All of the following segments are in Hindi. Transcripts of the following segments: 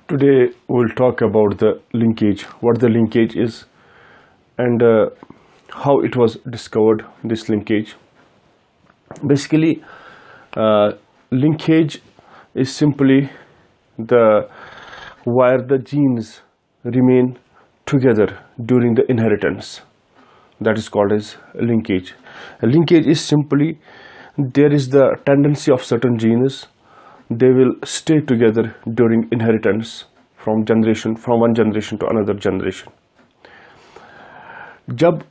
Today we'll talk about the linkage, what the linkage is, and how it was discovered, this linkage. Basically, linkage is simply the where the genes remain together during the inheritance. That is called as linkage. A linkage is simply there is the tendency of certain genes, they will stay together during inheritance from one generation to another generation. जब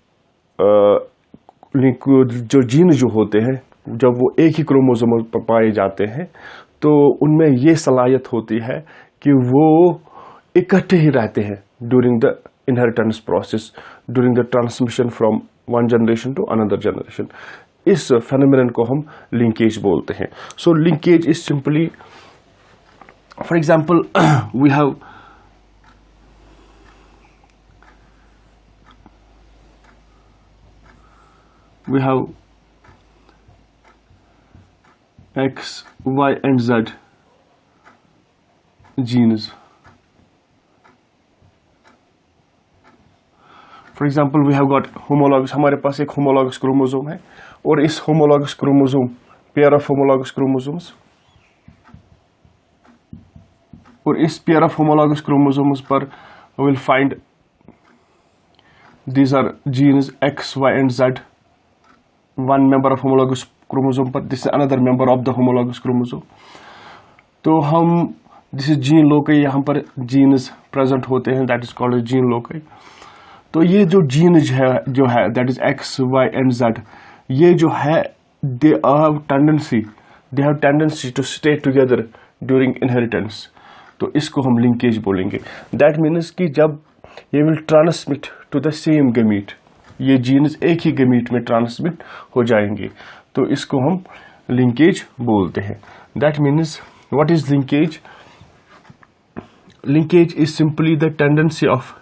जो जीन जो होते हैं जब वो एक ही क्रोमोसोम पर पाए जाते हैं तो उनमें ये सलाहियत होती है कि वो इकट्ठे ही रहते हैं during the inheritance process, during the transmission from one generation to another generation. इस फेनोमेनन को हम लिंकेज बोलते हैं. So linkage is simply, for example, we have X, Y and Z genes. For example, we have got homologous, हमारे पास एक homologous chromosome है और इस homologous chromosome, pair of homologous chromosomes, और इस pair of homologous chromosomes पर we will find these are genes X, Y and Z. One member of homologous chromosome पर this is another member of the homologous chromosome. तो हम this is gene loci, यहाँ पर genes present होते हैं, that is called as gene loci. तो ये जो genes जो है that is X, Y and Z, ये जो है they have tendency to stay together during inheritance. तो इसको हम linkage बोलेंगे. That means कि जब ये will transmit to the same gamete, ये जीन्स एक ही गैमीट में ट्रांसमिट हो जाएंगे, तो इसको हम लिंकेज बोलते हैं. That means what is linkage? Linkage is simply the tendency of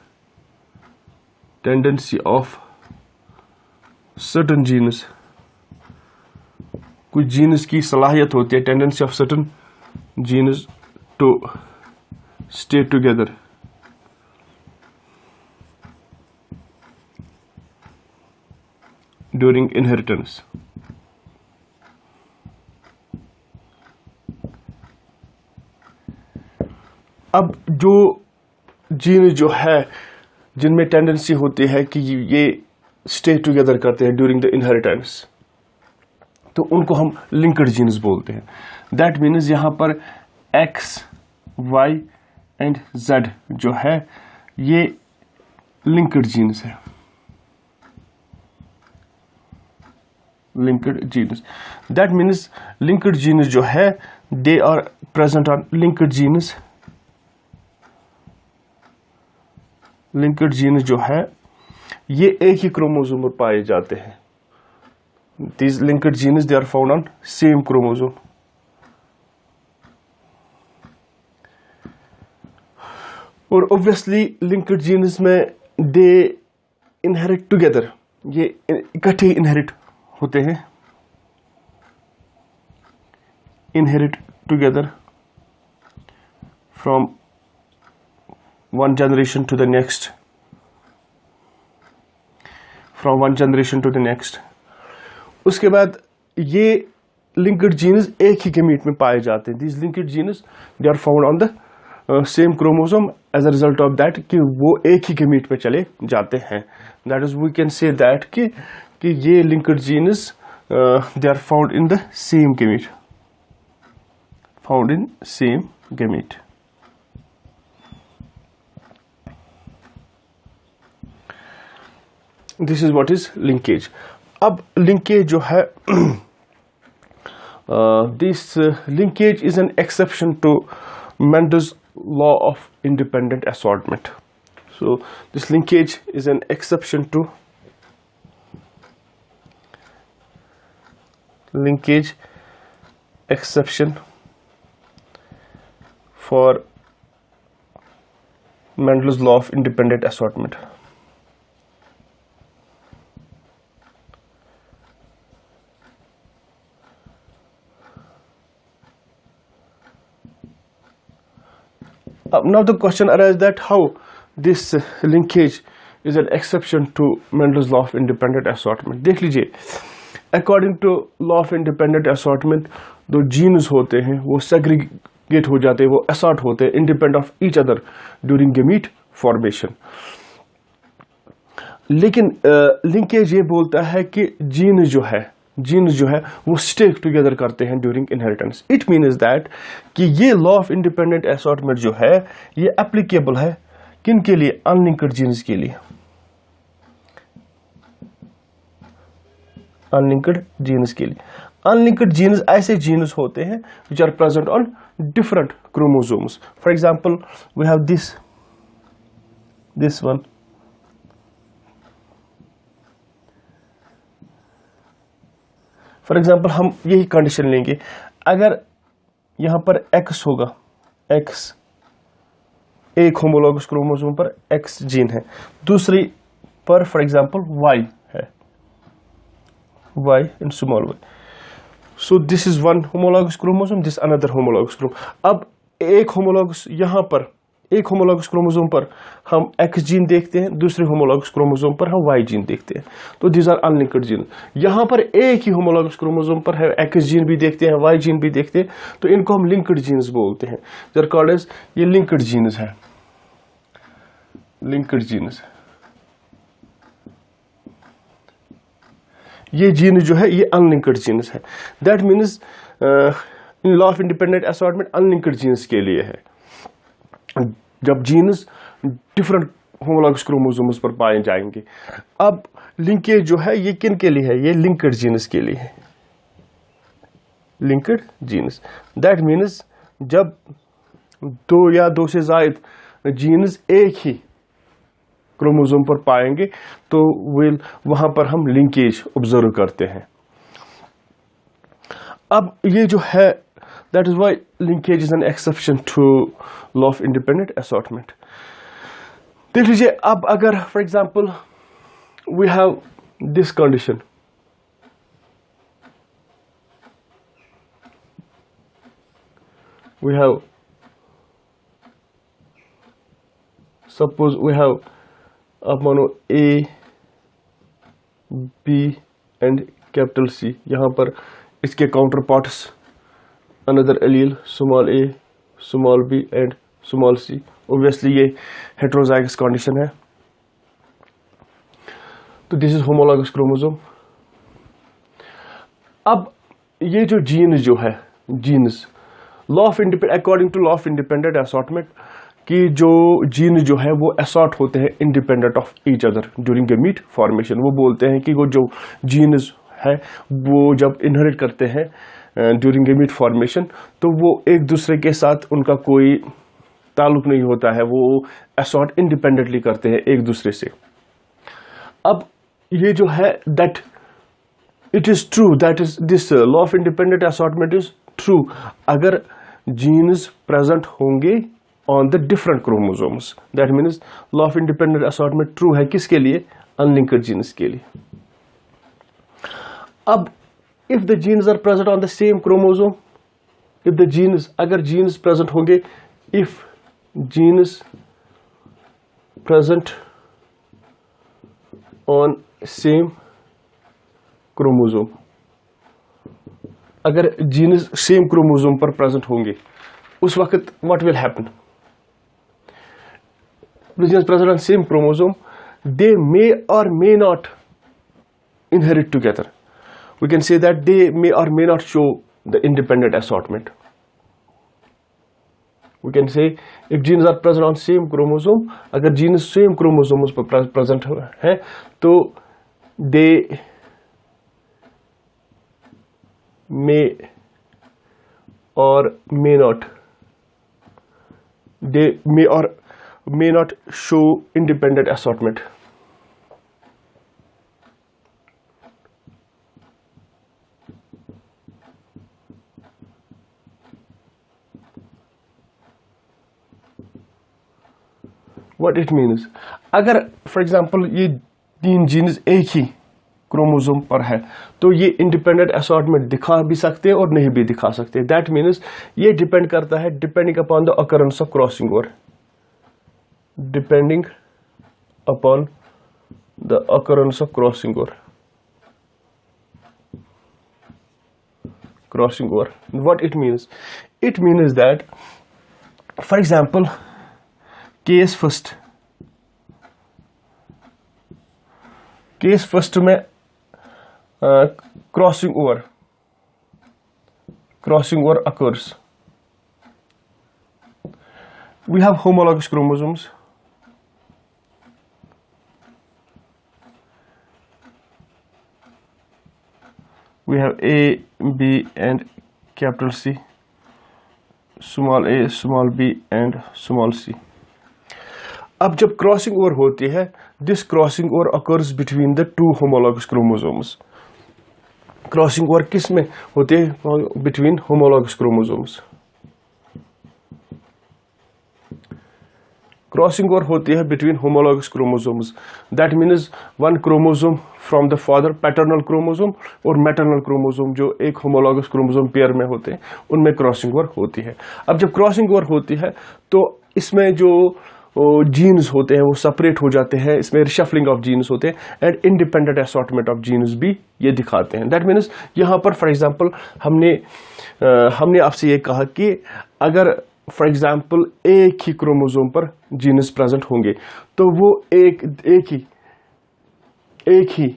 certain genes. कुछ जीन्स की सलाहियत होती है, tendency of certain genes to stay together during inheritance. अब जो जीन जो है जिनमें टेंडेंसी होती है कि ये स्टे टुगेदर करते हैं ड्यूरिंग द इनहेरिटेंस, तो उनको हम लिंक्ड जीन्स बोलते हैं. दैट मीन्स यहां पर X, Y एंड Z जो है ये लिंक्ड जीन्स है. linked genes. That means linked genes जो है they are present on linked genes. linked genes जो है ये एक ही क्रोमोसोम पर पाए जाते हैं. These linked genes they are found on same chromosome. और obviously linked genes में they inherit together, ये इकट्ठे inherit होते हैं, inherit together from one generation to the next, उसके बाद ये linked genes एक ही गैमीट में पाए जाते हैं. These linked genes they are found on the same chromosome. as a result of that कि वो एक ही गैमीट में चले जाते हैं. That is we can say that कि ये linked genes they are found in the same gamete. This is what is linkage. अब linkage जो है this linkage is an exception to Mendel's law of independent assortment. So this linkage is an exception to for Mendel's law of independent assortment. Now the question arises that how this linkage is an exception to Mendel's law of independent assortment. देख लीजिए, according to law of independent assortment, जो genes होते हैं वो segregate हो जाते हैं, वो assort होते हैं independent of each other during gamete formation. लेकिन लिंकेज ये बोलता है कि जीन जो है वो स्टेक टुगेदर करते हैं during inheritance. It means that कि ये लॉ ऑफ इंडिपेंडेंट असॉर्टमेंट जो है ये एप्लीकेबल है किन के लिए? अनलिंक्ड जीन्स के लिए. अनलिंक्ड जीन्स के लिए. अनलिंक्ड जीन्स ऐसे जीन्स होते हैं which are present on different chromosomes. For example we have this one. For example हम यही कंडीशन लेंगे, अगर यहां पर X होगा, X एक होमोलॉगस क्रोमोसोम पर X जीन है, दूसरी पर फॉर एग्जाम्पल Y है, Y in small y. So this is one homologous chromosome, this another homologous chromosome. अब एक होमोलॉगस क्रोमोसोम पर हम X जीन देखते हैं, दूसरे होमोलॉगस क्रोमोसोम पर हम Y जीन देखते हैं. तो दीज आर अनलिंक्ड जीन. यहां पर एक ही होमोलॉगस क्रोमोसोम पर है X जीन भी देखते हैं, Y जीन भी देखते हैं, तो इनको हम लिंक्ड जीन्स बोलते हैं. देयर कॉल्ड एज, ये लिंक्ड जीन्स है, लिंक्ड जीन्स. ये जीन जो है ये अनलिंक्ड जीन्स है. That means in law of independent assortment unlinked genes के लिए है जब जीन्स डिफरेंट होमोलॉगस क्रोमोसोम्स पर पाए जाएंगे. अब लिंकेज जो है ये किन के लिए है? ये लिंक्ड जीन्स के लिए है, लिंक्ड जीन्स. दैट मीन्स जब दो या दो से ज्यादा जीन्स एक ही क्रोमोसोम पर पाएंगे तो वहां पर हम लिंकेज ऑब्जर्व करते हैं. अब ये जो है, that is why linkage is an exception to law of independent assortment. देख लीजिए, अब अगर for example we have this condition, suppose we have आप मानो A, B and capital C. यहाँ पर इसके counter parts another allele small a, small b and small c. Obviously ये heterozygous condition है. तो this is homologous chromosome. अब ये जो जीन जो है, jeans according to law of independent assortment कि जो जीन जो है वो असॉर्ट होते हैं independent of each other during gamete formation. वो बोलते हैं कि वो जो जीन्स है वो जब इनहेरिट करते हैं ड्यूरिंग गमीट फॉर्मेशन तो वो एक दूसरे के साथ उनका कोई ताल्लुक नहीं होता है, वो असॉर्ट इंडिपेंडेंटली करते हैं एक दूसरे से. अब ये जो है that it is true, that is this law of independent assortment is true अगर जीन्स प्रेजेंट होंगे on the different chromosomes. That means law of independent assortment true है किसके लिए? अनलिंक्ड जीन्स के लिए. अब if the genes are present on the same chromosome, अगर genes present होंगे, if genes present on same chromosome, अगर genes same chromosome पर present होंगे उस वक्त what will happen? The genes present on same chromosome, they may or may not inherit together. We can say that they may or may not show the independent assortment. We can say if genes are present on same chromosome, अगर genes same chromosomes पर present है तो they may or may not show independent assortment. What it means, अगर फॉर एग्जाम्पल ये तीन जीन्स एक ही क्रोमोसोम पर है। तो ये इंडिपेंडेंट असॉर्टमेंट दिखा भी सकते हैं और नहीं भी दिखा सकते। दैट मीन्स ये डिपेंड करता है depending upon the occurrence of crossing over, depending upon the occurrence of crossing over. Crossing over, what it means? It means that, for example, case first में crossing over occurs. We have homologous chromosomes. We have A, B and capital C, small a, small b and small c. अब जब क्रॉसिंग ओवर होती है, this crossing over occurs between the two homologous chromosomes. Crossing over किस में होती है? Between homologous chromosomes. Crossing over होती है between homologous chromosomes. That means one chromosome from the father, paternal chromosome, और मैटरनल क्रोमोसोम जो एक होमोलॉगस क्रोमोसोम पेयर में होते हैं, उनमें क्रॉसिंग ओवर होती है। अब जब क्रॉसिंग ओवर होती है तो इसमें जो जीन्स होते हैं वो सेपरेट हो जाते हैं, इसमें रिशफलिंग ऑफ जीन्स होते हैं and independent assortment of genes भी ये दिखाते हैं। दैट मीन्स यहाँ पर फॉर एग्जांपल हमने आपसे ये कहा कि अगर फॉर एग्जाम्पल एक ही क्रोमोसोम पर जीनस प्रेजेंट होंगे तो वो एक ही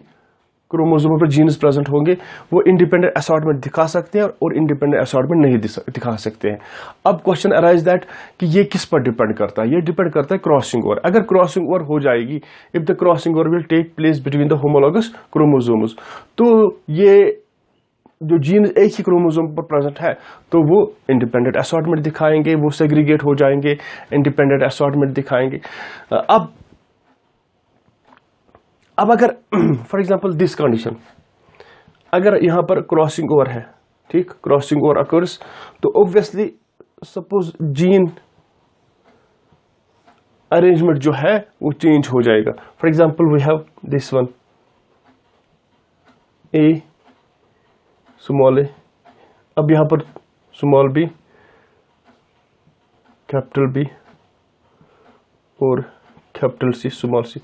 क्रोमोसोम पर जीनस प्रेजेंट होंगे, वो इंडिपेंडेंट असॉर्टमेंट दिखा सकते हैं और इंडिपेंडेंट असॉर्टमेंट नहीं दिखा सकते हैं। अब क्वेश्चन अराइज दैट कि ये किस पर डिपेंड करता है? ये डिपेंड करता है क्रॉसिंग ओवर। अगर क्रॉसिंग ओवर हो जाएगी, if the crossing over will take place between the homologous chromosomes, तो ये जो जीन एक ही क्रोमोसोम पर प्रेजेंट है तो वो इंडिपेंडेंट असॉर्टमेंट दिखाएंगे, वो सेग्रीगेट हो जाएंगे, इंडिपेंडेंट असॉर्टमेंट दिखाएंगे। अब अगर फॉर एग्जांपल दिस कंडीशन, अगर यहां पर क्रॉसिंग ओवर है, ठीक, क्रॉसिंग ओवर अकर्स, तो ऑब्वियसली सपोज जीन अरेंजमेंट जो है वो चेंज हो जाएगा। For example we have this one A small A, अब यहां पर स्मॉल बी, कैपिटल बी और कैपिटल सी, स्मॉल सी।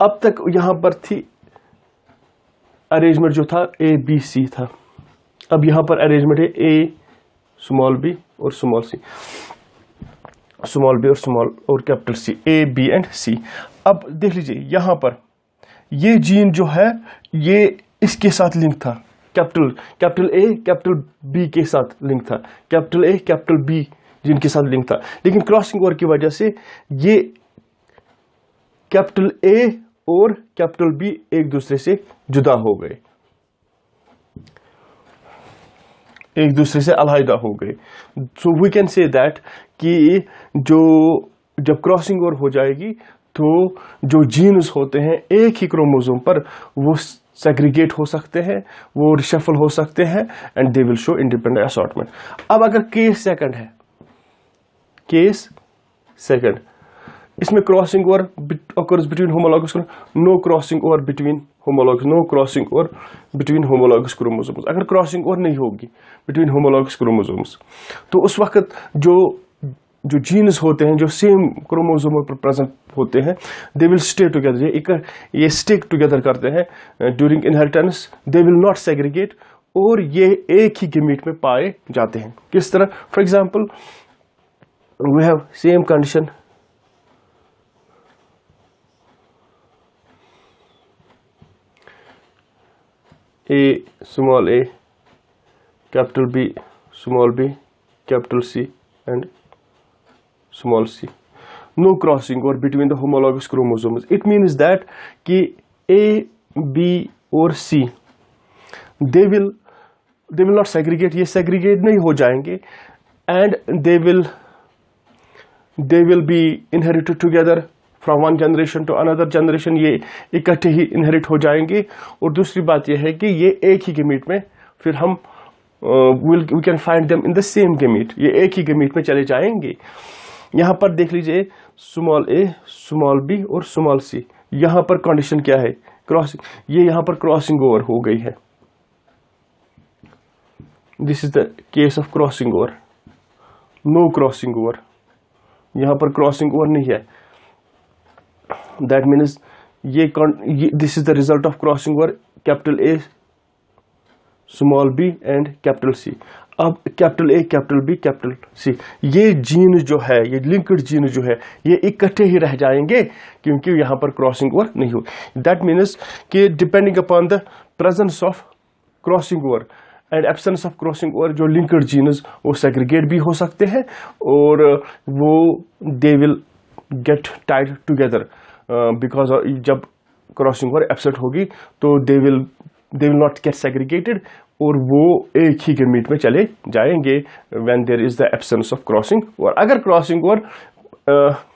अब तक यहां पर थी अरेंजमेंट जो था ए बी सी था, अब यहां पर अरेंजमेंट है ए स्मॉल बी और स्मॉल सी, स्मॉल बी और स्मॉल और capital C, A B and C. अब देख लीजिए यहां पर ये जीन जो है ये इसके साथ लिंक था, कैपिटल ए कैपिटल बी के साथ लिंक था, कैपिटल ए कैपिटल बी जिनके साथ लिंक था, लेकिन क्रॉसिंग ओवर की वजह से ये कैपिटल ए और कैपिटल बी एक दूसरे से जुदा हो गए, एक दूसरे से अलहदा हो गए। So we can say that कि जब क्रॉसिंग ओवर हो जाएगी तो जो जीन्स होते हैं एक ही क्रोमोसोम पर वो सेग्रीगेट हो सकते हैं, वो रिशफल हो सकते हैं and they will show independent assortment. अब अगर केस सेकंड है, केस सेकंड, इसमें crossing over occurs between homologous, no crossing over between homologous, no crossing over between homologous chromosomes. अगर क्रॉसिंग ओवर नहीं होगी बिटवीन होमोलॉगस क्रोमोसोम्स तो उस वक्त जो जीन्स होते हैं जो सेम क्रोमोसोम पर प्रेजेंट होते हैं, दे विल स्टे टुगेदर, ये स्टिक टुगेदर करते हैं during inheritance, they will not segregate, और ये एक ही गैमीट में पाए जाते हैं। किस तरह? For example we have same condition, A small a, capital B small b, capital C and small c. No crossing over between the homologous chromosomes. It means that कि A, B और C they will not segregate, ये segregate नहीं हो जाएंगे and they will be inherited together from one generation to another generation, ये इकट्ठे ही इनहेरिट हो जाएंगे। और दूसरी बात यह है कि ये एक ही गैमीट में फिर हम we can find them in the same gamete, ये एक ही गैमीट में चले जाएंगे। यहाँ पर देख लीजिए स्मॉल ए, स्मॉल बी और स्मॉल सी, यहाँ पर कंडीशन क्या है? क्रॉसिंग, ये यहां पर क्रॉसिंग ओवर हो गई है। This is the case of crossing over, no crossing over, यहां पर क्रॉसिंग ओवर नहीं है। That means this is the result of crossing over capital A small B and capital C. अब capital A capital B capital C, ये जीन जो है, ये लिंक्ड जीन जो है, ये इकट्ठे ही रह जाएंगे क्योंकि यहां पर क्रॉसिंग ओवर नहीं हो। दैट मीन्स कि depending upon the presence of crossing over and absence of crossing over, जो लिंक्ड जीन्स वो सेग्रीगेट भी हो सकते हैं और वो they will get tied together because जब क्रॉसिंग ओवर एब्सेंट होगी तो they will not get segregated और वो एक ही गेमीट में चले जाएंगे when there is the absence of crossing over. अगर क्रॉसिंग ओवर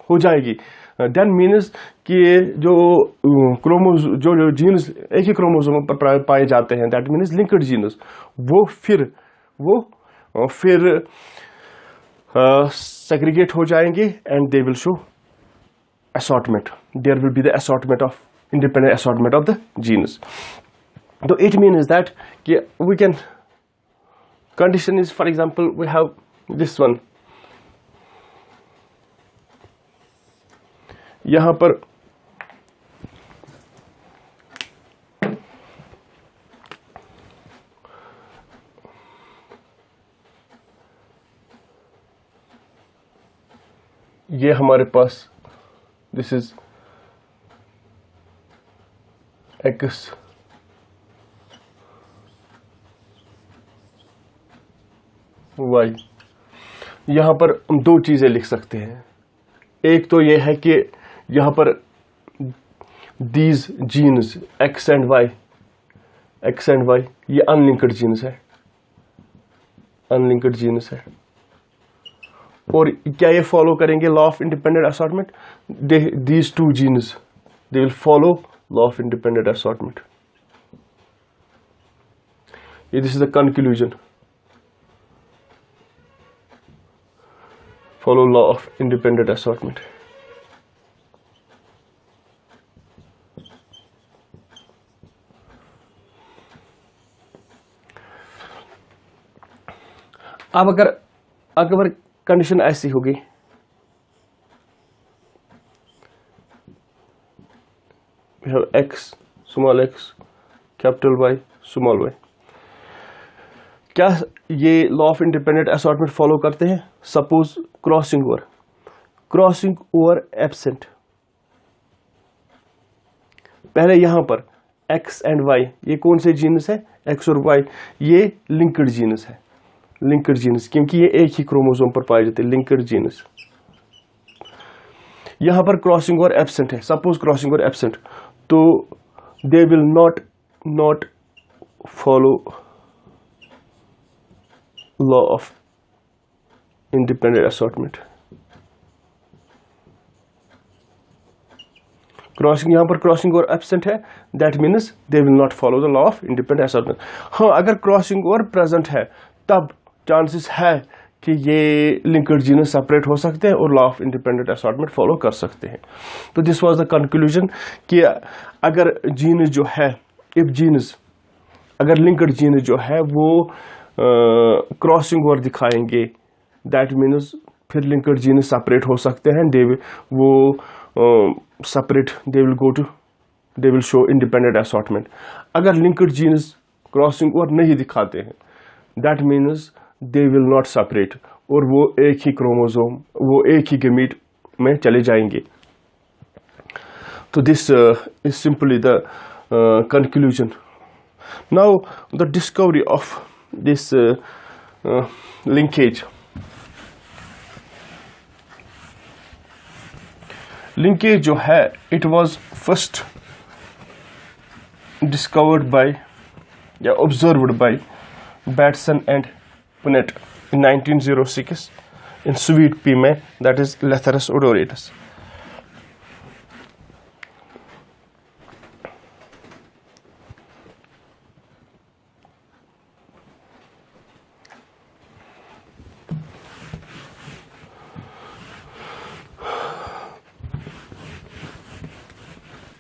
हो जाएगी देन मीन्स कि जो जीन्स एक ही क्रोमोसोम पर पाए जाते हैं, दैट मीन्स लिंक्ड जीन्स, वो फिर सेग्रीगेट हो जाएंगे and they will show assortment. There will be the assortment of independent assortment of the genes. So it means that we can, condition is, for example, we have this one, यहाँ पर ये हमारे पास this is X Y। यहां पर हम दो चीजें लिख सकते हैं। एक तो यह है कि यहां पर these genes X and Y ये अनलिंक्ड जीन्स है, अनलिंक्ड जीन्स है। और क्या ये फॉलो करेंगे law of independent assortment? These two genes they will follow law of independent assortment. This is the conclusion, follow law of independent assortment. अब अगर कंडीशन ऐसी होगी, we have x small x capital Y small y, क्या ये law of independent assortment follow करते हैं? सपोज क्रॉसिंग ओवर एब्सेंट, पहले यहां पर x एंड y, ये कौन से जीनस है? x और y, ये लिंक्ड जीनस है, लिंक्ड जीनस, क्योंकि ये एक ही क्रोमोसोम पर पाए जाते हैं, लिंक्ड जीनस। यहां पर क्रॉसिंग ओवर एब्सेंट है, सपोज क्रॉसिंग ओवर एब्सेंट, तो they will not follow law of independent assortment. यहां पर क्रॉसिंग ओवर एब्सेंट है, that means they will not follow the law of independent assortment. हाँ, अगर क्रॉसिंग ओवर प्रेजेंट है तब चांसेस है कि ये लिंक्ड जीनस सेपरेट हो सकते हैं और law of independent assortment follow कर सकते हैं। तो दिस वाज द कंक्लूजन कि अगर जीनस जो है, इफ जीनस, अगर लिंक्ड जीनस जो है वो क्रॉसिंग ओवर दिखाएंगे, दैट मीन्स फिर लिंक्ड जीनस सेपरेट हो सकते हैं, दे विल शो इंडिपेंडेंट असॉर्टमेंट। अगर लिंक्ड जीनस क्रॉसिंग ओवर नहीं दिखाते हैं, that means they will not separate, और वो एक ही क्रोमोसोम, वो एक ही गेमीट में चले जाएंगे। तो this is simply the conclusion. Now the discovery of this linkage. Linkage जो है, it was first discovered by या observed by Batson and Punnett in 1906 in sweet pea में, that is Lathyrus odoratus.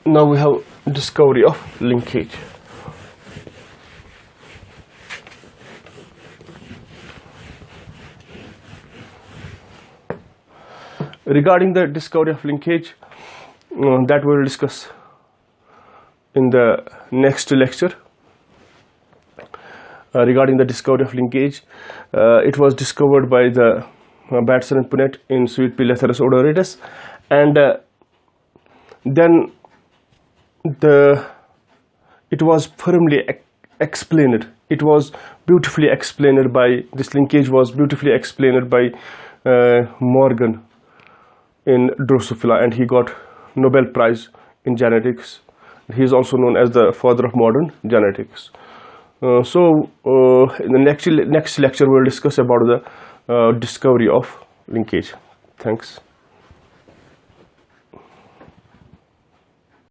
Now we have discovery of linkage. Regarding the discovery of linkage, that we will discuss in the next lecture. Regarding the discovery of linkage, it was discovered by the Batson and Punnett in Sweet Pea Lathyrus odoratus, and then it was firmly explained. It was beautifully explained by this linkage was beautifully explained by Morgan in Drosophila, and he got Nobel Prize in genetics. He is also known as the father of modern genetics. In the next lecture we will discuss about the discovery of linkage. Thanks.